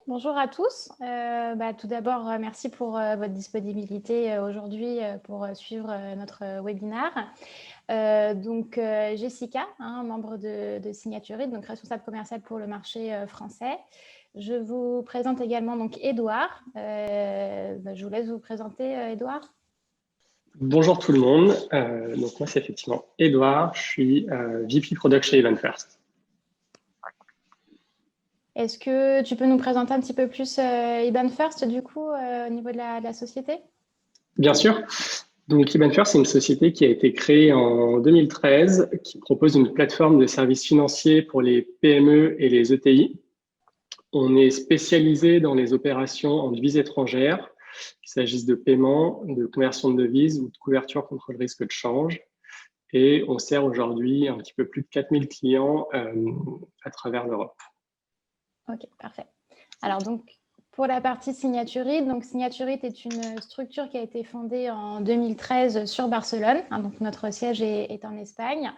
Bonjour à tous. Tout d'abord, merci pour votre disponibilité aujourd'hui pour suivre notre webinaire. Jessica, membre de Signaturid, donc responsable commercial pour le marché français. Je vous présente également donc Édouard. Je vous laisse vous présenter, Édouard. Bonjour tout le monde. Donc moi, c'est effectivement Édouard. Je suis VP Product chez Event First. Est-ce que tu peux nous présenter un petit peu plus Event First, du coup, au niveau de la société? Bien sûr. Donc Event First, c'est une société qui a été créée en 2013, qui propose une plateforme de services financiers pour les PME et les ETI. On est spécialisé dans les opérations en devises étrangères, qu'il s'agisse de paiement, de conversion de devises ou de couverture contre le risque de change. Et on sert aujourd'hui un petit peu plus de 4000 clients à travers l'Europe. Ok, parfait. Alors donc, pour la partie Signaturid, donc Signaturid est une structure qui a été fondée en 2013 sur Barcelone. Donc notre siège est en Espagne.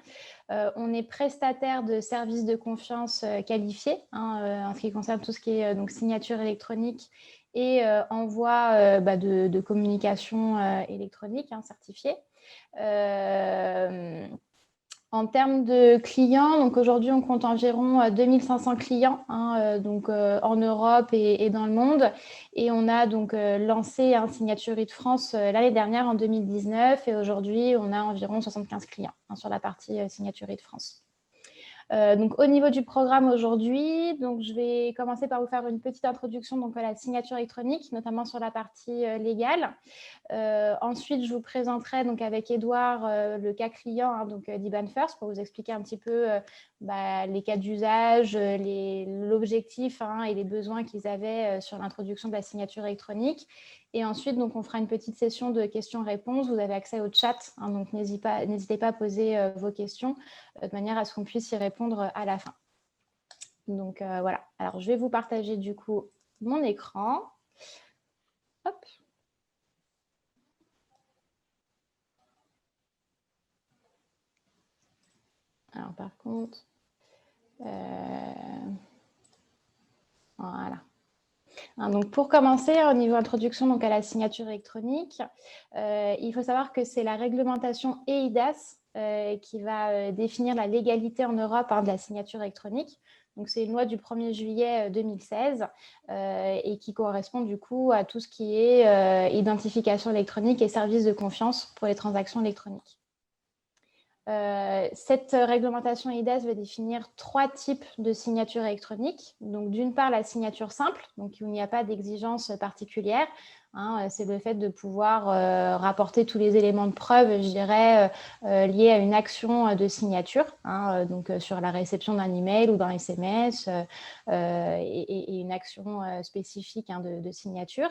On est prestataire de services de confiance qualifiés en ce qui concerne tout ce qui est donc signature électronique et envoi de communication électronique certifiée. En termes de clients, donc aujourd'hui, on compte environ 2500 clients en Europe et dans le monde. Et on a donc lancé Signaturid France l'année dernière en 2019 et aujourd'hui, on a environ 75 clients sur la partie Signaturid France. Donc, au niveau du programme aujourd'hui, donc je vais commencer par vous faire une petite introduction donc, à la signature électronique, notamment sur la partie légale. Ensuite, je vous présenterai donc, avec Édouard le cas client d'Iban First pour vous expliquer un petit peu les cas d'usage, l'objectif et les besoins qu'ils avaient sur l'introduction de la signature électronique. Et ensuite, donc, on fera une petite session de questions-réponses. Vous avez accès au chat, donc n'hésitez pas à poser vos questions de manière à ce qu'on puisse y répondre à la fin. Donc, voilà. Alors, je vais vous partager du coup mon écran. Hop. Alors, par contre, voilà. Donc, pour commencer, au niveau introduction donc, à la signature électronique, il faut savoir que c'est la réglementation eIDAS qui va définir la légalité en Europe de la signature électronique. Donc, c'est une loi du 1er juillet 2016 et qui correspond du coup à tout ce qui est identification électronique et services de confiance pour les transactions électroniques. Cette réglementation eIDAS va définir 3 types de signatures électroniques. Donc, d'une part, la signature simple, donc où il n'y a pas d'exigence particulière. C'est le fait de pouvoir rapporter tous les éléments de preuve, je dirais, liés à une action de signature, donc sur la réception d'un email ou d'un SMS et une action spécifique de signature.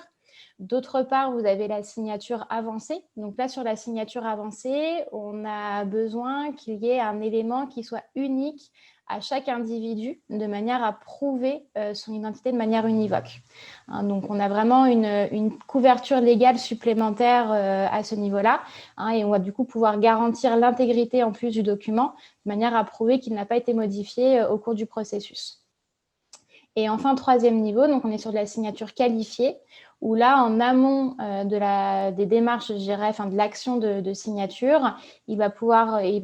D'autre part, vous avez la signature avancée. Donc là, sur la signature avancée, on a besoin qu'il y ait un élément qui soit unique à chaque individu de manière à prouver son identité de manière univoque. Donc, on a vraiment une couverture légale supplémentaire à ce niveau-là et on va du coup pouvoir garantir l'intégrité en plus du document de manière à prouver qu'il n'a pas été modifié au cours du processus. Et enfin, 3e niveau, donc on est sur de la signature qualifiée, où là, en amont des démarches, je dirais, de l'action de signature, il va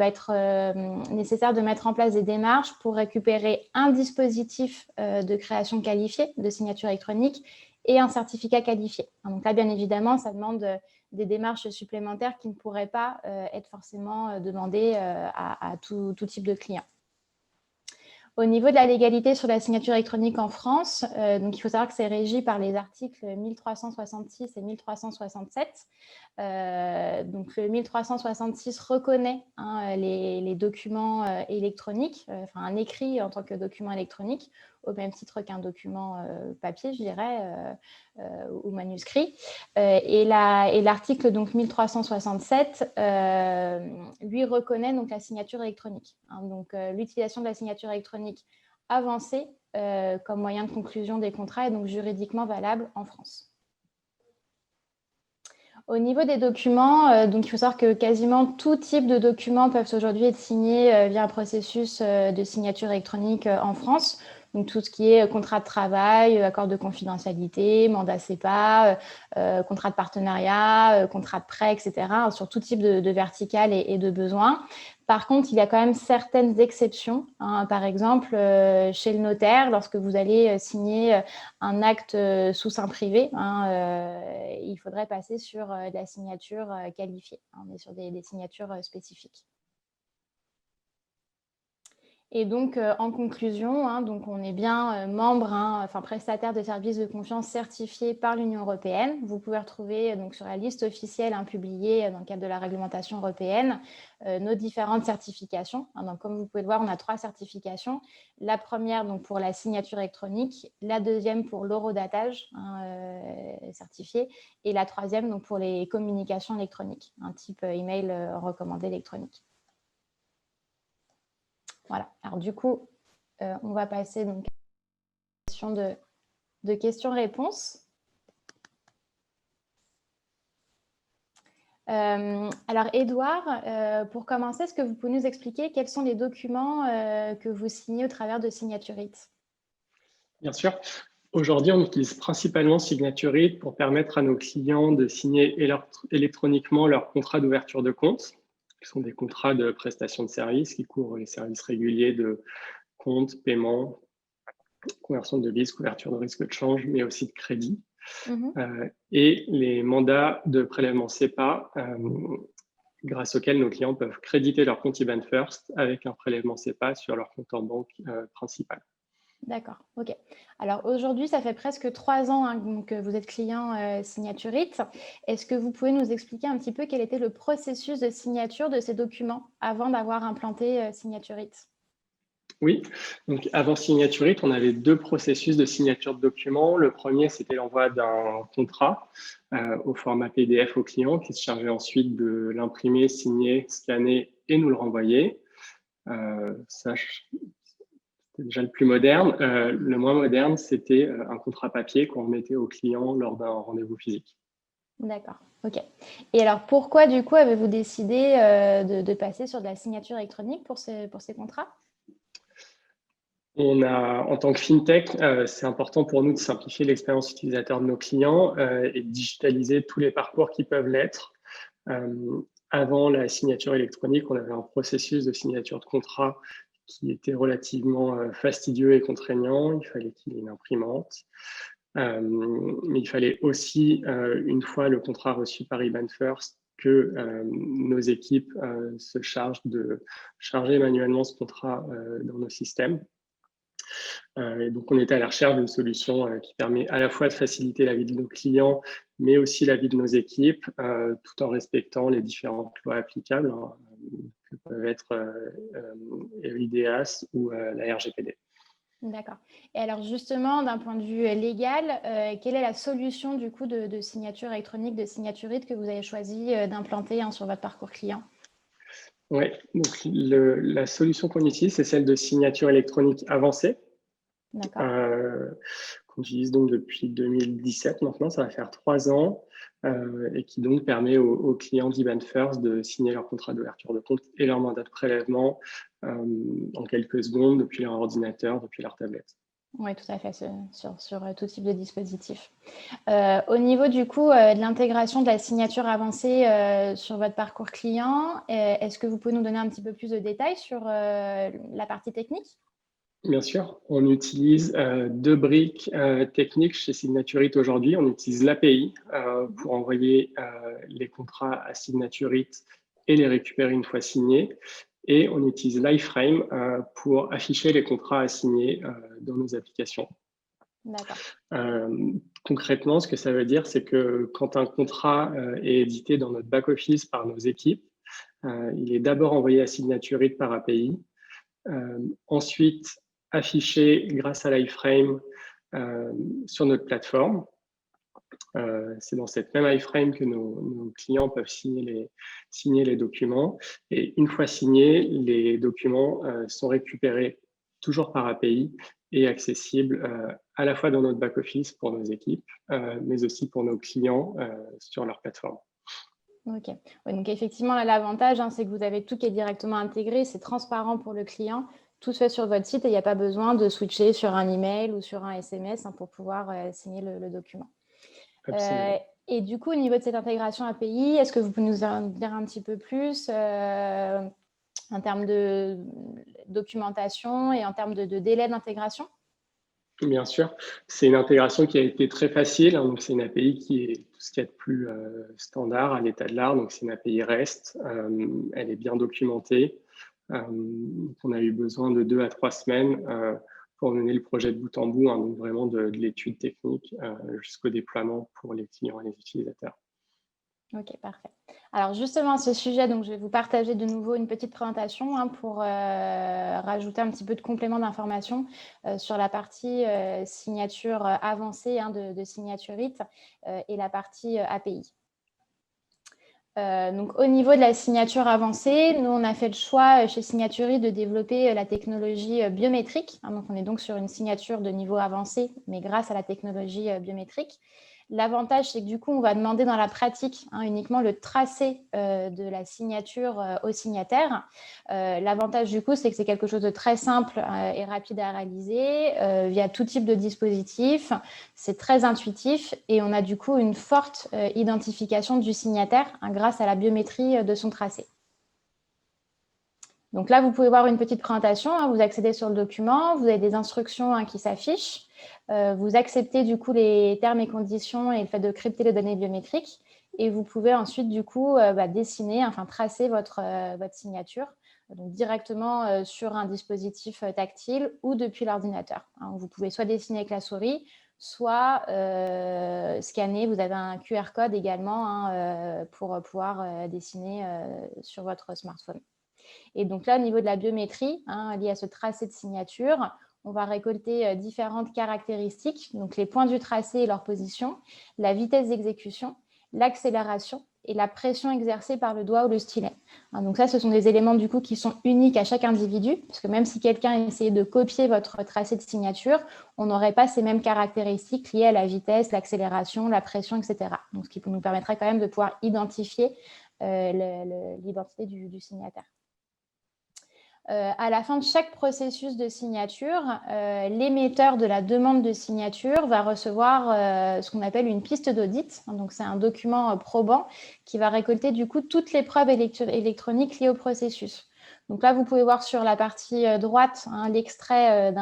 être nécessaire de mettre en place des démarches pour récupérer un dispositif de création qualifiée, de signature électronique, et un certificat qualifié. Donc là, bien évidemment, ça demande des démarches supplémentaires qui ne pourraient pas être forcément demandées à tout type de client. Au niveau de la légalité sur la signature électronique en France, donc il faut savoir que c'est régi par les articles 1366 et 1367. Donc le 1366 reconnaît les documents électroniques, un écrit en tant que document électronique, au même titre qu'un document papier, je dirais, ou manuscrit. Et l'article donc 1367 lui reconnaît donc la signature électronique. Donc l'utilisation de la signature électronique avancée comme moyen de conclusion des contrats est donc juridiquement valable en France. Au niveau des documents, donc il faut savoir que quasiment tout type de documents peuvent aujourd'hui être signés via un processus de signature électronique en France. Donc, tout ce qui est contrat de travail, accord de confidentialité, mandat CEPA, contrat de partenariat, contrat de prêt, etc., sur tout type de verticale et de besoins. Par contre, il y a quand même certaines exceptions. Par exemple, chez le notaire, lorsque vous allez signer un acte sous seing privé, il faudrait passer sur de la signature qualifiée. On est sur des signatures spécifiques. Et donc, en conclusion, donc on est bien membre, prestataire de services de confiance certifié par l'Union européenne. Vous pouvez retrouver donc, sur la liste officielle publiée dans le cadre de la réglementation européenne nos différentes certifications. Donc, comme vous pouvez le voir, on a 3 certifications. La première donc, pour la signature électronique, la deuxième pour l'horodatage certifié et la troisième donc, pour les communications électroniques, un type email recommandé électronique. Voilà. Alors du coup, on va passer donc à la question de questions-réponses. Alors Édouard, pour commencer, est-ce que vous pouvez nous expliquer quels sont les documents que vous signez au travers de Signature-it? Bien sûr. Aujourd'hui, on utilise principalement Signature-it pour permettre à nos clients de signer électroniquement leur contrat d'ouverture de compte, qui sont des contrats de prestation de services qui couvrent les services réguliers de compte, paiement, conversion de devises, couverture de risque de change, mais aussi de crédit. Et les mandats de prélèvement CEPA, grâce auxquels nos clients peuvent créditer leur compte IBAN First avec un prélèvement CEPA sur leur compte en banque principal. D'accord, ok. Alors aujourd'hui, ça fait presque 3 ans que vous êtes client Signature-it. Est-ce que vous pouvez nous expliquer un petit peu quel était le processus de signature de ces documents avant d'avoir implanté Signature-it? Oui, donc avant Signature-it, on avait 2 processus de signature de documents. Le premier, c'était l'envoi d'un contrat au format PDF au client qui se chargeait ensuite de l'imprimer, signer, scanner et nous le renvoyer. Ça, c'était déjà le plus moderne. Le moins moderne, c'était un contrat papier qu'on remettait au client lors d'un rendez-vous physique. D'accord, ok. Et alors, pourquoi, du coup, avez-vous décidé de passer sur de la signature électronique pour ces contrats? En tant que FinTech, c'est important pour nous de simplifier l'expérience utilisateur de nos clients et de digitaliser tous les parcours qui peuvent l'être. Avant la signature électronique, on avait un processus de signature de contrat qui était relativement fastidieux et contraignant. Il fallait qu'il y ait une imprimante. Mais il fallait aussi, une fois le contrat reçu par IBAN First, que nos équipes se chargent de charger manuellement ce contrat dans nos systèmes. Et donc, on était à la recherche d'une solution qui permet à la fois de faciliter la vie de nos clients, mais aussi la vie de nos équipes, tout en respectant les différentes lois applicables, que peuvent être l'IDEAS ou la RGPD. D'accord. Et alors, justement, d'un point de vue légal, quelle est la solution, du coup, de signature électronique de Signature-it que vous avez choisi d'implanter sur votre parcours client? Oui, donc la solution qu'on utilise, c'est celle de signature électronique avancée. Qu'on utilise donc depuis 2017 maintenant, ça va faire 3 ans, et qui donc permet aux clients d'IBAN First de signer leur contrat d'ouverture de compte et leur mandat de prélèvement en quelques secondes depuis leur ordinateur, depuis leur tablette. Oui, tout à fait, sur tout type de dispositif. Au niveau du coup de l'intégration de la signature avancée sur votre parcours client, est-ce que vous pouvez nous donner un petit peu plus de détails sur la partie technique? Bien sûr, on utilise 2 briques techniques chez Signature-it aujourd'hui. On utilise l'API pour envoyer les contrats à Signature-it et les récupérer une fois signés. Et on utilise l'iframe pour afficher les contrats à signer dans nos applications. D'accord. Concrètement, ce que ça veut dire, c'est que quand un contrat est édité dans notre back-office par nos équipes, il est d'abord envoyé à Signature-it par API. Ensuite, affiché grâce à l'iframe sur notre plateforme. C'est dans cette même iframe que nos clients peuvent signer les documents. Et une fois signés, les documents sont récupérés toujours par API et accessibles à la fois dans notre back-office pour nos équipes, mais aussi pour nos clients sur leur plateforme. Ok. Ouais, donc effectivement, l'avantage, c'est que vous avez tout qui est directement intégré, c'est transparent pour le client. tout se fait sur votre site et il n'y a pas besoin de switcher sur un email ou sur un SMS pour pouvoir signer le document. Et du coup, au niveau de cette intégration API, est-ce que vous pouvez nous en dire un petit peu plus en termes de documentation et en termes de délai d'intégration? Bien sûr, c'est une intégration qui a été très facile. Donc, c'est une API qui est tout ce qu'il y a de plus standard à l'état de l'art. Donc, c'est une API REST. Elle est bien documentée. On a eu besoin de 2 à 3 semaines pour mener le projet de bout en bout, donc vraiment de l'étude technique jusqu'au déploiement pour les clients et les utilisateurs. Ok, parfait. Alors justement, à ce sujet, donc, je vais vous partager de nouveau une petite présentation pour rajouter un petit peu de complément d'information sur la partie signature avancée de Signature-it et la partie API. Donc, au niveau de la signature avancée, nous, on a fait le choix chez Signature-it de développer la technologie biométrique. Donc, on est donc sur une signature de niveau avancé, mais grâce à la technologie biométrique. L'avantage, c'est que du coup, on va demander dans la pratique uniquement le tracé de la signature au signataire. L'avantage, du coup, c'est que c'est quelque chose de très simple et rapide à réaliser via tout type de dispositif. C'est très intuitif et on a du coup une forte identification du signataire grâce à la biométrie de son tracé. Donc là, vous pouvez voir une petite présentation. Vous accédez sur le document, vous avez des instructions qui s'affichent. Vous acceptez du coup les termes et conditions et le fait de crypter les données biométriques. Et vous pouvez ensuite du coup dessiner, tracer votre signature donc directement sur un dispositif tactile ou depuis l'ordinateur. Vous pouvez soit dessiner avec la souris, soit scanner. Vous avez un QR code également pour pouvoir dessiner sur votre smartphone. Et donc là, au niveau de la biométrie, liée à ce tracé de signature, on va récolter différentes caractéristiques, donc les points du tracé et leur position, la vitesse d'exécution, l'accélération et la pression exercée par le doigt ou le stylet. Donc ça, ce sont des éléments du coup qui sont uniques à chaque individu, parce que même si quelqu'un essayait de copier votre tracé de signature, on n'aurait pas ces mêmes caractéristiques liées à la vitesse, l'accélération, la pression, etc. Donc ce qui nous permettrait quand même de pouvoir identifier l'identité du signataire. À la fin de chaque processus de signature, l'émetteur de la demande de signature va recevoir ce qu'on appelle une piste d'audit. Donc, c'est un document probant qui va récolter du coup toutes les preuves électroniques liées au processus. Donc là, vous pouvez voir sur la partie droite l'extrait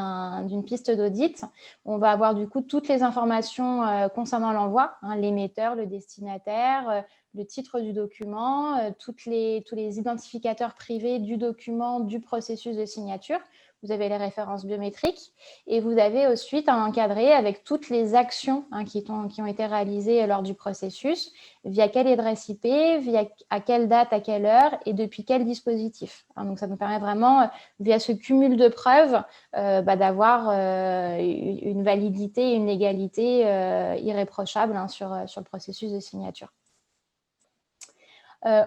d'une piste d'audit. On va avoir du coup toutes les informations concernant l'envoi, l'émetteur, le destinataire, le titre du document, tous les identificateurs privés du document, du processus de signature. Vous avez les références biométriques et vous avez ensuite un encadré avec toutes les actions qui ont été réalisées lors du processus, via quelle adresse IP, à quelle date, à quelle heure et depuis quel dispositif. Donc, ça nous permet vraiment, via ce cumul de preuves, d'avoir une validité et une légalité irréprochable sur le processus de signature.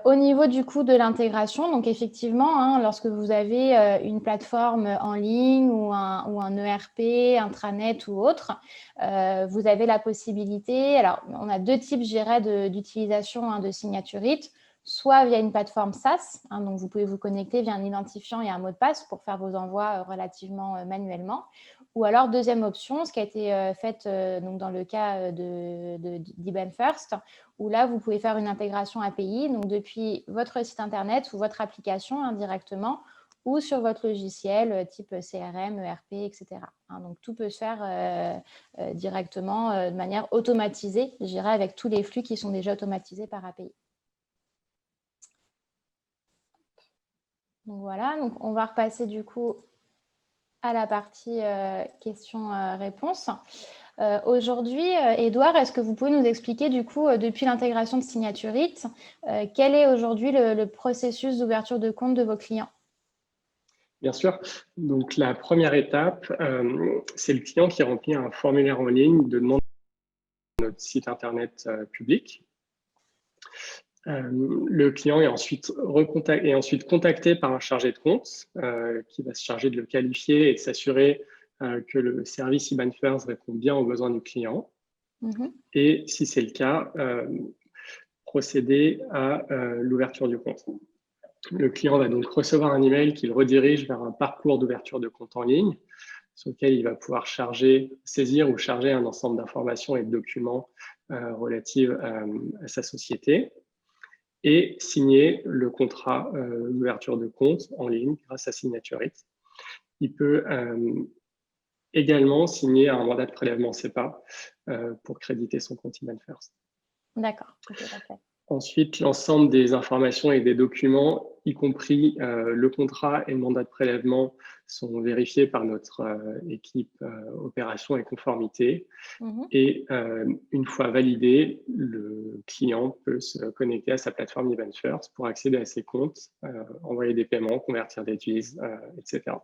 Au niveau du coup de l'intégration, donc effectivement, lorsque vous avez une plateforme en ligne ou un ERP, intranet ou autre, vous avez la possibilité, alors on a deux types, je dirais, d'utilisation de Signature-it, soit via une plateforme SaaS, donc vous pouvez vous connecter via un identifiant et un mot de passe pour faire vos envois relativement manuellement. Ou alors, deuxième option, ce qui a été fait donc dans le cas d'Ebenfirst, où là, vous pouvez faire une intégration API, donc depuis votre site internet ou votre application indirectement, ou sur votre logiciel type CRM, ERP, etc. Donc, tout peut se faire directement de manière automatisée, je dirais, avec tous les flux qui sont déjà automatisés par API. Donc, voilà, donc on va repasser du coup à la partie questions-réponses. Aujourd'hui, Edouard, est-ce que vous pouvez nous expliquer du coup, depuis l'intégration de Signature-it, quel est aujourd'hui le processus d'ouverture de compte de vos clients? Bien sûr. Donc, la première étape, c'est le client qui remplit un formulaire en ligne de demande à notre site internet public. Le client est ensuite contacté par un chargé de compte qui va se charger de le qualifier et de s'assurer que le service Ebenfirst répond bien aux besoins du client. Et si c'est le cas, procéder à l'ouverture du compte. Le client va donc recevoir un email qui le redirige vers un parcours d'ouverture de compte en ligne sur lequel il va pouvoir saisir ou charger un ensemble d'informations et de documents relatifs à sa société et signer le contrat d'ouverture de compte en ligne grâce à Signaturite. Il peut également signer un mandat de prélèvement SEPA pour créditer son compte IBAN First. D'accord, ok, parfait. Ensuite, l'ensemble des informations et des documents, y compris le contrat et le mandat de prélèvement, sont vérifiés par notre équipe opération et conformité. Et une fois validé, le client peut se connecter à sa plateforme IBAN First pour accéder à ses comptes, envoyer des paiements, convertir des devises, etc.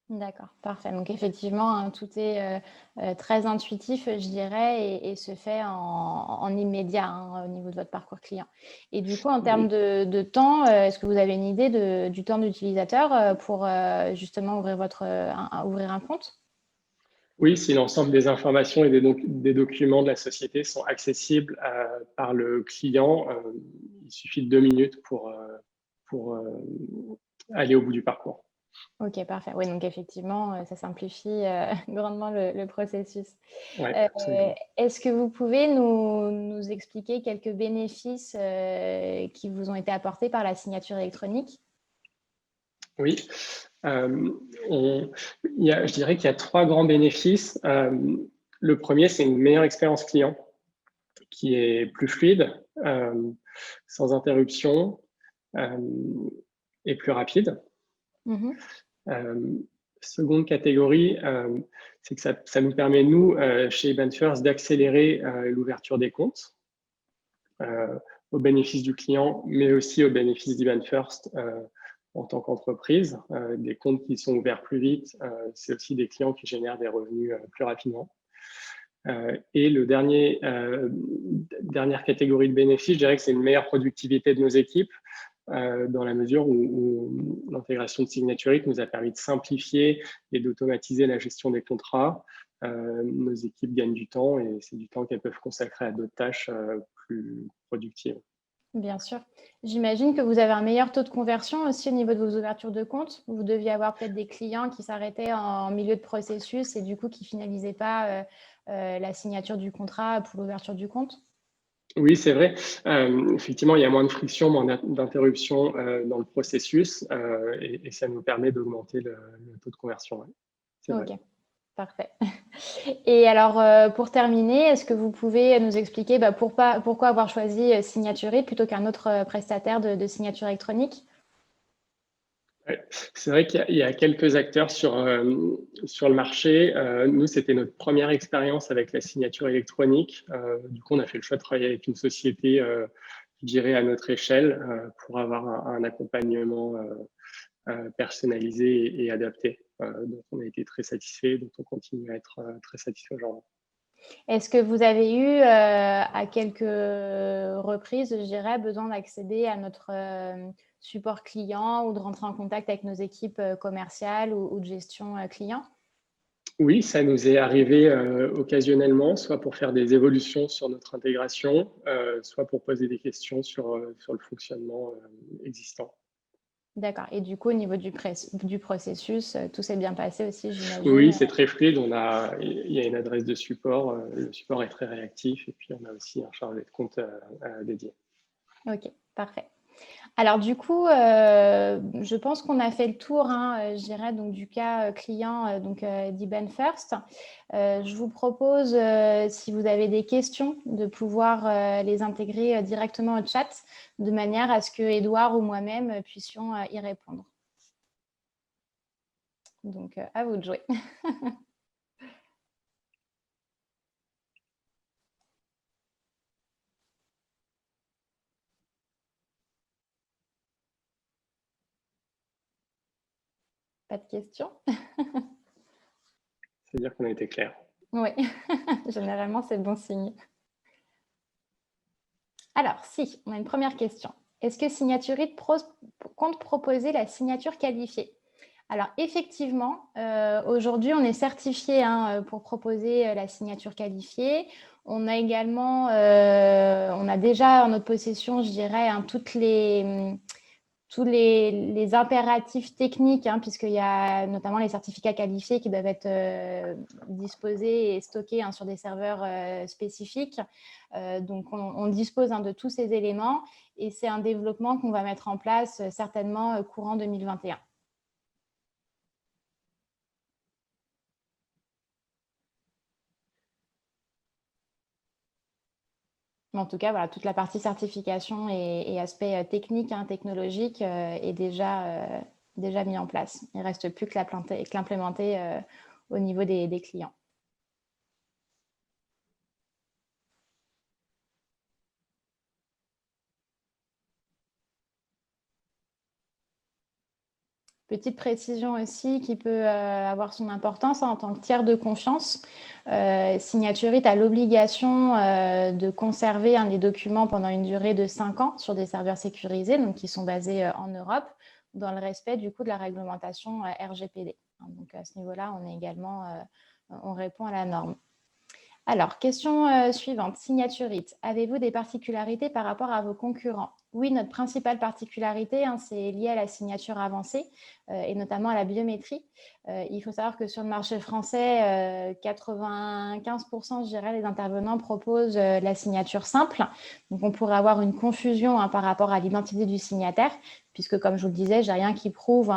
D'accord, parfait. Donc effectivement, hein, tout est très intuitif, je dirais, et se fait en immédiat au niveau de votre parcours client. Et du coup, en termes de temps, est-ce que vous avez une idée du temps d'utilisateur pour justement ouvrir un compte? Oui, si l'ensemble des informations et des documents de la société sont accessibles par le client, il suffit de 2 minutes pour aller au bout du parcours. Ok, parfait. Oui, donc effectivement, ça simplifie grandement le processus. Ouais, absolument. Est-ce que vous pouvez nous expliquer quelques bénéfices qui vous ont été apportés par la signature électronique? Oui, je dirais qu'il y a 3 grands bénéfices. Le premier, c'est une meilleure expérience client qui est plus fluide, sans interruption et plus rapide. Seconde catégorie, c'est que ça nous permet, nous, chez IBAN First, d'accélérer l'ouverture des comptes au bénéfice du client, mais aussi au bénéfice d'IBAN First en tant qu'entreprise. Des comptes qui sont ouverts plus vite, c'est aussi des clients qui génèrent des revenus plus rapidement. Et dernière catégorie de bénéfices, je dirais que c'est une meilleure productivité de nos équipes dans la mesure où l'intégration de Signaturite nous a permis de simplifier et d'automatiser la gestion des contrats. Nos équipes gagnent du temps et c'est du temps qu'elles peuvent consacrer à d'autres tâches plus productives. Bien sûr. J'imagine que vous avez un meilleur taux de conversion aussi au niveau de vos ouvertures de compte. Vous deviez avoir peut-être des clients qui s'arrêtaient en milieu de processus et du coup qui ne finalisaient pas la signature du contrat pour l'ouverture du compte. Oui, c'est vrai. Effectivement, il y a moins de friction, moins d'interruption dans le processus et ça nous permet d'augmenter le taux de conversion. Ouais. C'est vrai. Ok, parfait. Et alors, pour terminer, est-ce que vous pouvez nous expliquer pourquoi avoir choisi Signaturite plutôt qu'un autre prestataire de signature électronique? Ouais. C'est vrai qu'il y a quelques acteurs sur le marché. Nous, c'était notre première expérience avec la signature électronique. Du coup, on a fait le choix de travailler avec une société, je dirais, à notre échelle pour avoir un accompagnement personnalisé et adapté. Donc, on a été très satisfaits, donc on continue à être très satisfaits aujourd'hui. Est-ce que vous avez eu à quelques reprises, je dirais, besoin d'accéder à notre support client ou de rentrer en contact avec nos équipes commerciales ou de gestion client? Oui, ça nous est arrivé occasionnellement, soit pour faire des évolutions sur notre intégration, soit pour poser des questions sur le fonctionnement existant. D'accord. Et du coup, au niveau du processus, tout s'est bien passé aussi, Oui, j'imagine. c'est très fluide. Il y a une adresse de support. Le support est très réactif et puis on a aussi un chargé de compte dédié. Ok, parfait. Alors du coup, je pense qu'on a fait le tour, je dirais, donc, du cas client d'IBAN First. Je vous propose, si vous avez des questions, de pouvoir les intégrer directement au chat, de manière à ce que Édouard ou moi-même puissions y répondre. Donc, à vous de jouer. Pas de questions? C'est-à-dire qu'on a été clair. Oui, généralement, c'est bon signe. Alors, si, on a une première question. Est-ce que Signaturite compte proposer la signature qualifiée? Alors, effectivement, aujourd'hui, on est certifié pour proposer la signature qualifiée. On a également, on a déjà en notre possession, je dirais, toutes tous les impératifs techniques, puisqu'il y a notamment les certificats qualifiés qui doivent être disposés et stockés sur des serveurs spécifiques. Donc, on dispose de tous ces éléments et c'est un développement qu'on va mettre en place certainement courant 2021. Mais en tout cas, voilà, toute la partie certification et aspect technique, technologique est déjà mis en place. Il ne reste plus que l'implémenter au niveau des clients. Petite précision aussi qui peut avoir son importance en tant que tiers de confiance. Signaturite a l'obligation de conserver les documents pendant une durée de 5 ans sur des serveurs sécurisés, donc qui sont basés en Europe, dans le respect du coup de la réglementation RGPD. Donc à ce niveau-là, on répond à la norme. Alors, question suivante. Signaturite, avez-vous des particularités par rapport à vos concurrents? Oui, notre principale particularité, c'est lié à la signature avancée et notamment à la biométrie. Il faut savoir que sur le marché français, 95%, je dirais, les intervenants proposent la signature simple. Donc, on pourrait avoir une confusion par rapport à l'identité du signataire, puisque, comme je vous le disais, je n'ai rien qui prouve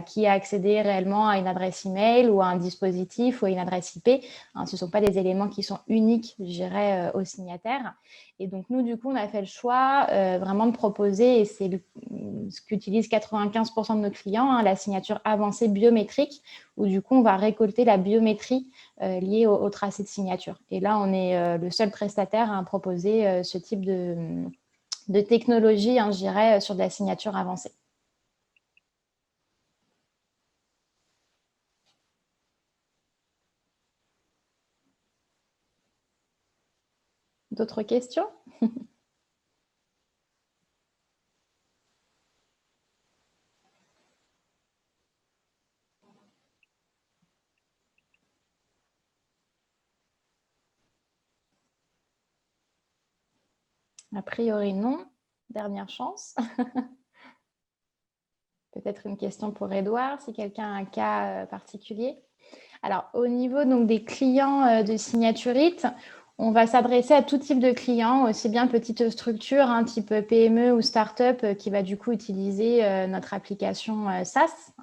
qui a accédé réellement à une adresse email ou à un dispositif ou à une adresse IP. Ce ne sont pas des éléments qui sont uniques, je dirais, au signataire. Et donc, nous, du coup, on a fait le choix vraiment de proposer, et c'est ce qu'utilisent 95% de nos clients, la signature avancée biométrique, où du coup, on va récolter la biométrie liée au tracé de signature. Et là, on est le seul prestataire à proposer ce type de technologie, je dirais, sur de la signature avancée. D'autres questions? A priori, non. Dernière chance. Peut-être une question pour Edouard, si quelqu'un a un cas particulier. Alors, au niveau donc, des clients de Signaturite, on va s'adresser à tout type de clients, aussi bien petite structure, type PME ou start-up, qui va du coup utiliser notre application SaaS.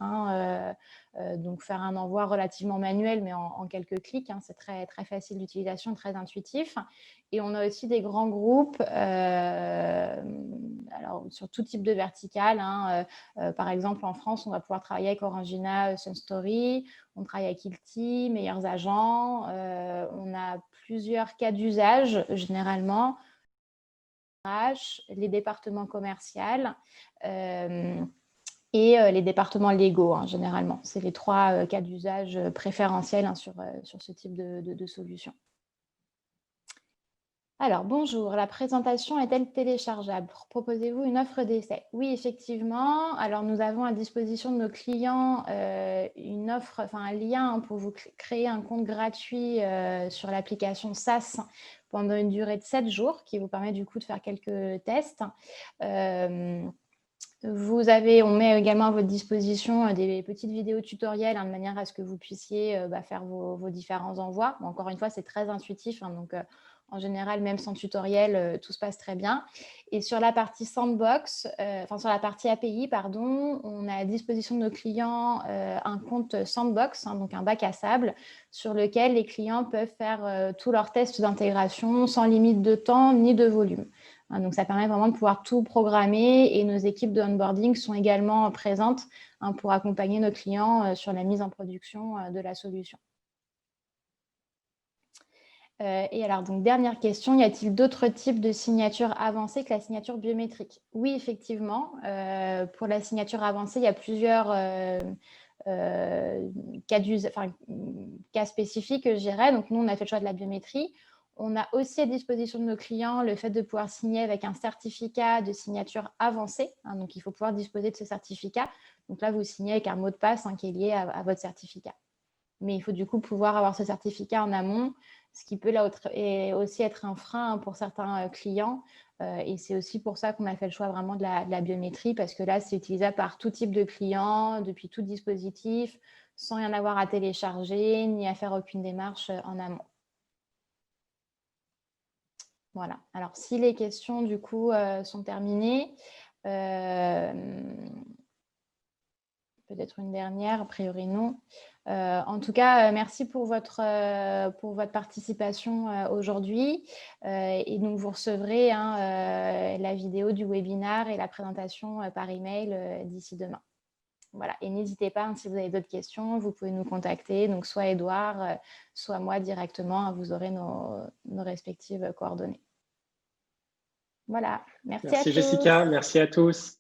Donc, faire un envoi relativement manuel, mais en quelques clics. C'est très, très facile d'utilisation, très intuitif. Et on a aussi des grands groupes, alors, sur tout type de vertical. Par exemple, en France, on va pouvoir travailler avec Orangina, Sunstory. On travaille avec Ilti, Meilleurs Agents. On a plusieurs cas d'usage, généralement. Les départements commerciaux et les départements légaux, généralement. C'est les 3 cas d'usage préférentiels sur ce type de solution. Alors, bonjour, la présentation est-elle téléchargeable? Proposez-vous une offre d'essai? Oui, effectivement. Alors, nous avons à disposition de nos clients une offre, un lien pour vous créer un compte gratuit sur l'application SaaS pendant une durée de 7 jours, qui vous permet du coup de faire quelques tests. On met également à votre disposition des petites vidéos tutoriels de manière à ce que vous puissiez faire vos différents envois. Bon, encore une fois, c'est très intuitif, donc en général, même sans tutoriel, tout se passe très bien. Et sur la partie sandbox, sur la partie API, pardon, on a à disposition de nos clients un compte sandbox, donc un bac à sable, sur lequel les clients peuvent faire tous leurs tests d'intégration sans limite de temps ni de volume. Donc, ça permet vraiment de pouvoir tout programmer et nos équipes de onboarding sont également présentes pour accompagner nos clients sur la mise en production de la solution. Et alors, donc, dernière question, y a-t-il d'autres types de signatures avancées que la signature biométrique? Oui, effectivement. Pour la signature avancée, il y a plusieurs cas spécifiques, je dirais. Donc, nous, on a fait le choix de la biométrie. On a aussi à disposition de nos clients le fait de pouvoir signer avec un certificat de signature avancée. Donc, il faut pouvoir disposer de ce certificat. Donc là, vous signez avec un mot de passe qui est lié à votre certificat. Mais il faut du coup pouvoir avoir ce certificat en amont ce qui peut là aussi être un frein pour certains clients. Et c'est aussi pour ça qu'on a fait le choix vraiment de la biométrie, parce que là, c'est utilisable par tout type de client, depuis tout dispositif, sans rien avoir à télécharger, ni à faire aucune démarche en amont. Voilà. Alors, si les questions, du coup, sont terminées, peut-être une dernière, a priori non. En tout cas, merci pour votre participation aujourd'hui. Et donc, vous recevrez la vidéo du webinaire et la présentation par email d'ici demain. Voilà. Et n'hésitez pas, si vous avez d'autres questions, vous pouvez nous contacter. Donc, soit Edouard, soit moi directement. Vous aurez nos respectives coordonnées. Voilà. Merci à tous. Merci Jessica, merci à tous.